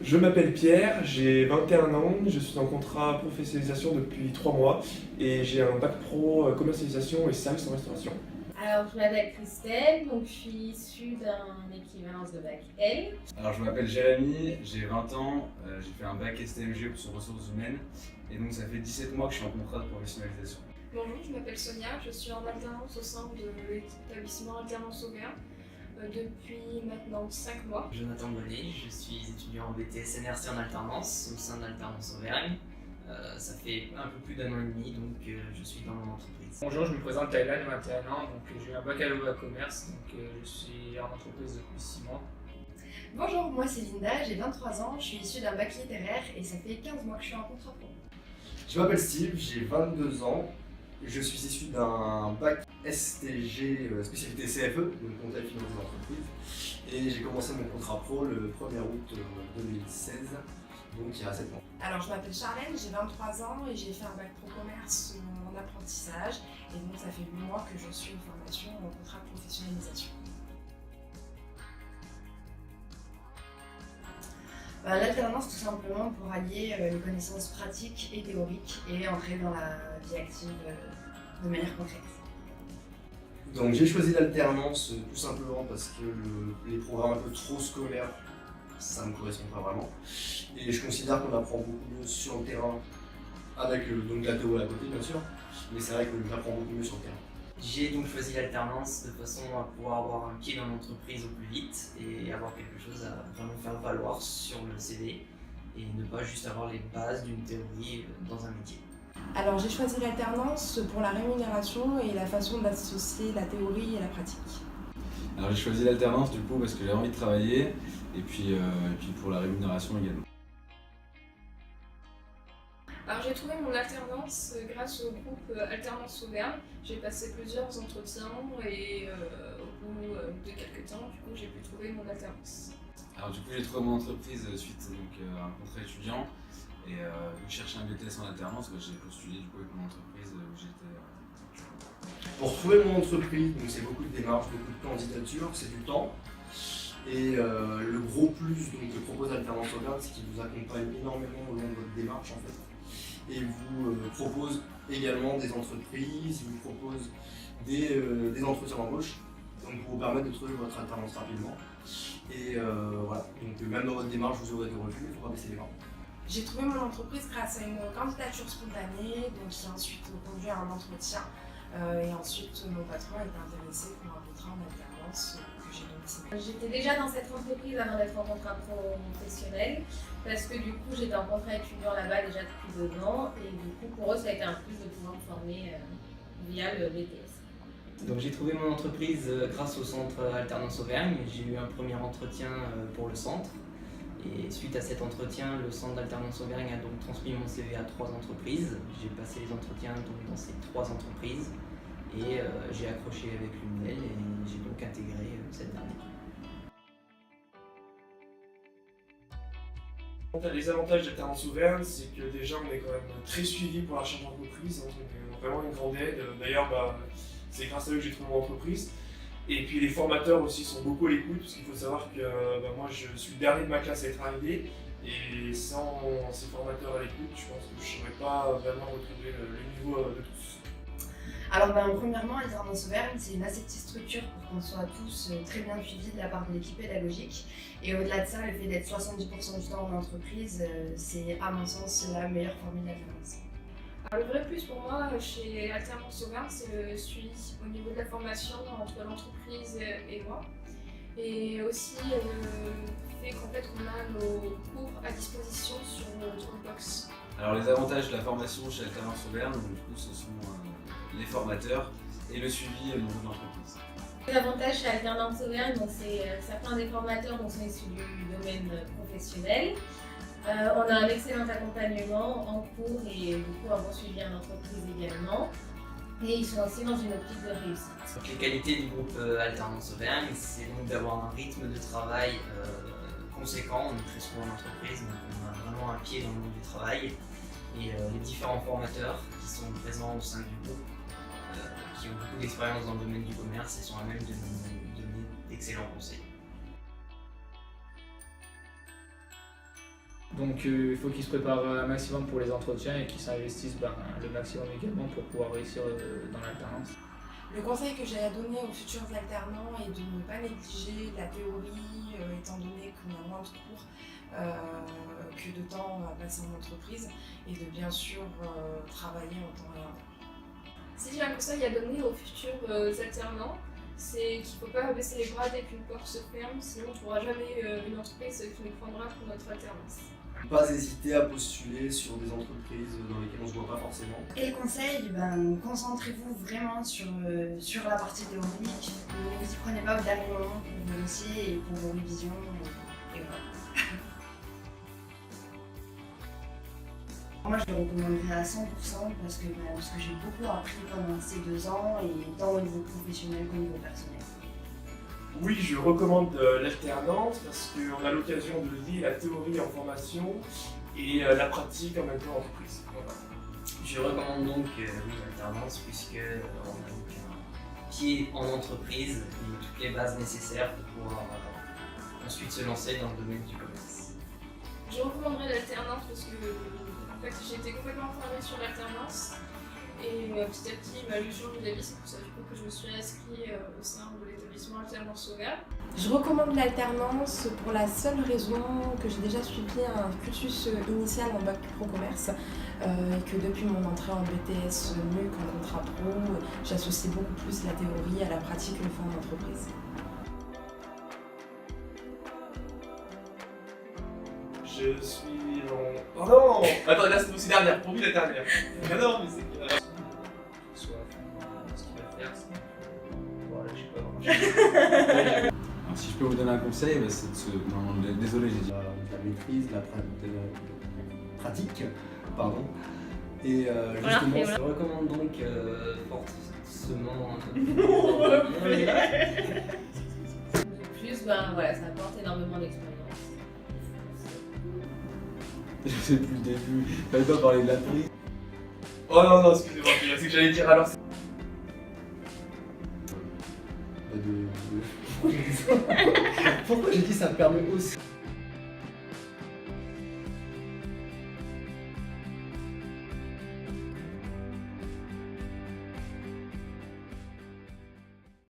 Je m'appelle Pierre, j'ai 21 ans, je suis en contrat professionnalisation depuis 3 mois et j'ai un bac pro commercialisation et services en restauration. Alors, je m'appelle Christelle, donc je suis issue d'un équivalence de bac L. Alors je m'appelle Jérémy, j'ai 20 ans, j'ai fait un bac STMG sur ressources humaines et donc ça fait 17 mois que je suis en contrat de professionnalisation. Bonjour, je m'appelle Sonia, je suis en alternance au sein de l'établissement Alternance Auvergne depuis maintenant 5 mois. Jonathan Bonnet, je suis étudiant en BTS NRC en alternance au sein d'Alternance Auvergne. Ça fait un peu plus d'un an et demi, donc je suis dans mon entreprise. Bonjour, je me présente Thaïlande, 21 ans, donc j'ai eu un baccalauréat commerce, donc je suis en entreprise depuis 6 mois. Bonjour, moi c'est Linda, j'ai 23 ans, je suis issue d'un bac littéraire et ça fait 15 mois que je suis en contrat pro. Je m'appelle Steve, j'ai 22 ans, je suis issu d'un bac STG spécialité CFE, donc comptable finance des entreprises, et j'ai commencé mon contrat pro le 1er août 2016, donc il y a 7 ans. Alors je m'appelle Charlène, j'ai 23 ans et j'ai fait un bac pro commerce en apprentissage et donc ça fait 8 mois que je suis en formation en contrat de professionnalisation. L'alternance tout simplement pour allier les connaissances pratiques et théoriques et entrer dans la vie active de manière concrète. Donc j'ai choisi l'alternance tout simplement parce que les programmes un peu trop scolaires, ça ne me correspond pas vraiment. Et je considère qu'on apprend beaucoup mieux sur le terrain, avec donc la théorie à côté bien sûr, mais c'est vrai que j'apprends beaucoup mieux sur le terrain. J'ai donc choisi l'alternance de façon à pouvoir avoir un pied dans l'entreprise au plus vite et avoir quelque chose à vraiment faire valoir sur le CV et ne pas juste avoir les bases d'une théorie dans un métier. Alors j'ai choisi l'alternance pour la rémunération et la façon d'associer la théorie et la pratique. Alors j'ai choisi l'alternance du coup parce que j'ai envie de travailler et puis pour la rémunération également. Alors j'ai trouvé mon alternance grâce au groupe Alternance Auvergne. J'ai passé plusieurs entretiens et au bout de quelques temps, du coup, j'ai pu trouver mon alternance. Alors du coup j'ai trouvé mon entreprise suite donc, à un contrat étudiant et je cherchais un BTS en alternance, j'ai postulé du coup avec mon entreprise où j'étais. Pour trouver mon entreprise, donc c'est beaucoup de démarches, beaucoup de candidatures, c'est du temps. Et le gros plus donc, que propose Alternance Auvergne, c'est qu'il vous accompagne énormément au long de votre démarche en fait. Et vous propose également des entreprises, il vous propose des entretiens d'embauche, donc pour vous permettre de trouver votre alternance rapidement. Et voilà, donc même dans votre démarche, vous aurez des refus, il ne faut pas baisser les bras. J'ai trouvé mon entreprise grâce à une candidature spontanée, donc qui a ensuite conduit à un entretien. Et ensuite, mon patron était intéressé pour un contrat en alternance que j'ai donc signé. J'étais déjà dans cette entreprise avant d'être en contrat professionnel parce que du coup j'étais en contrat étudiant là-bas déjà depuis 2 ans et du coup pour eux ça a été un plus de pouvoir me former via le BTS. Donc j'ai trouvé mon entreprise grâce au centre Alternance Auvergne. J'ai eu un premier entretien pour le centre. Et suite à cet entretien, le centre d'Alternance Auvergne a donc transmis mon CV à 3 entreprises. J'ai passé les entretiens donc dans ces 3 entreprises et j'ai accroché avec l'une d'elles et j'ai donc intégré cette dernière. Les avantages d'Alternance Auvergne, c'est que déjà on est quand même très suivi pour la charge d'entreprise, donc vraiment une grande aide. D'ailleurs, c'est grâce à eux que j'ai trouvé mon entreprise. Et puis les formateurs aussi sont beaucoup à l'écoute, parce qu'il faut savoir que moi je suis le dernier de ma classe à être arrivé, et sans ces formateurs à l'écoute, je pense que je ne saurais pas vraiment retrouver le niveau de tous. Alors premièrement, Alternance Auvergne, c'est une assez petite structure pour qu'on soit tous très bien suivis de la part de l'équipe pédagogique. Et au-delà de ça, le fait d'être 70% du temps en entreprise, c'est à mon sens la meilleure formule d'alternance. Alors, le vrai plus pour moi chez Alternance Auvergne, c'est le suivi au niveau de la formation entre l'entreprise et moi. Et aussi le fait qu'en fait on a nos cours à disposition sur Dropbox. Alors les avantages de la formation chez Alternance Auvergne, donc, du coup ce sont les formateurs et le suivi au niveau de l'entreprise. Les avantages chez Alternance Auvergne, c'est certains des formateurs sont issus du domaine professionnel. On a un excellent accompagnement en cours et du coup un bon suivi en entreprise également. Et ils sont aussi dans une optique de réussite. Donc, les qualités du groupe Alternance Auvergne, c'est donc d'avoir un rythme de travail conséquent. On est très souvent en entreprise, donc on a vraiment un pied dans le monde du travail. Et les différents formateurs qui sont présents au sein du groupe, qui ont beaucoup d'expérience dans le domaine du commerce et sont à même de nous donner d'excellents conseils. Donc il faut qu'ils se préparent un maximum pour les entretiens et qu'ils s'investissent le maximum également pour pouvoir réussir dans l'alternance. Le conseil que j'ai à donner aux futurs alternants est de ne pas négliger la théorie, étant donné qu'on a moins de cours que de temps à passer en entreprise, et de bien sûr travailler en temps réel. Si j'ai un conseil à donner aux futurs alternants, c'est qu'il ne faut pas baisser les bras dès qu'une porte se ferme, sinon on ne trouvera jamais une entreprise qui nous prendra pour notre alternance. Pas hésiter à postuler sur des entreprises dans lesquelles on ne se voit pas forcément. Et le conseil, concentrez-vous vraiment sur la partie théorique. Ne vous y prenez pas au dernier moment pour vos dossiers et pour vos révisions. Et voilà. Moi, je le recommanderais à 100% parce que j'ai beaucoup appris pendant ces 2 ans, et tant au niveau professionnel qu'au niveau personnel. Oui, je recommande l'alternance parce qu'on a l'occasion de lier la théorie en formation et la pratique en même temps en entreprise. Voilà. Je recommande donc l'alternance puisque on a donc un pied en entreprise et toutes les bases nécessaires pour pouvoir ensuite se lancer dans le domaine du commerce. Je recommanderais l'alternance parce que j'étais complètement fermée sur l'alternance et petit à petit j'ai changé d'avis, c'est pour ça du coup que je me suis inscrite au sein de l'établissement Alternance Auvergne. Je recommande l'alternance pour la seule raison que j'ai déjà suivi un cursus initial en bac pro commerce et que depuis mon entrée en BTS mieux qu'en contrat pro, j'associe beaucoup plus la théorie à la pratique une fois en entreprise. Je suis en... Oh non! Attends, là c'est aussi dernière, pour lui la dernière. Ah non, mais c'est que... Soit ce qu'il va faire, voilà, je sais pas vraiment. Alors, si je peux vous donner un conseil, c'est de se... Non, désolé, j'ai dit. La maîtrise, la pratique, pardon. Et justement, Je recommande donc fortement De plus, voilà, ça apporte énormément d'expérience. Je sais plus le début, fallait pas parler de la prise. Oh non, non, excusez-moi, c'est que j'allais dire alors... Pourquoi j'ai dit ça me permet aussi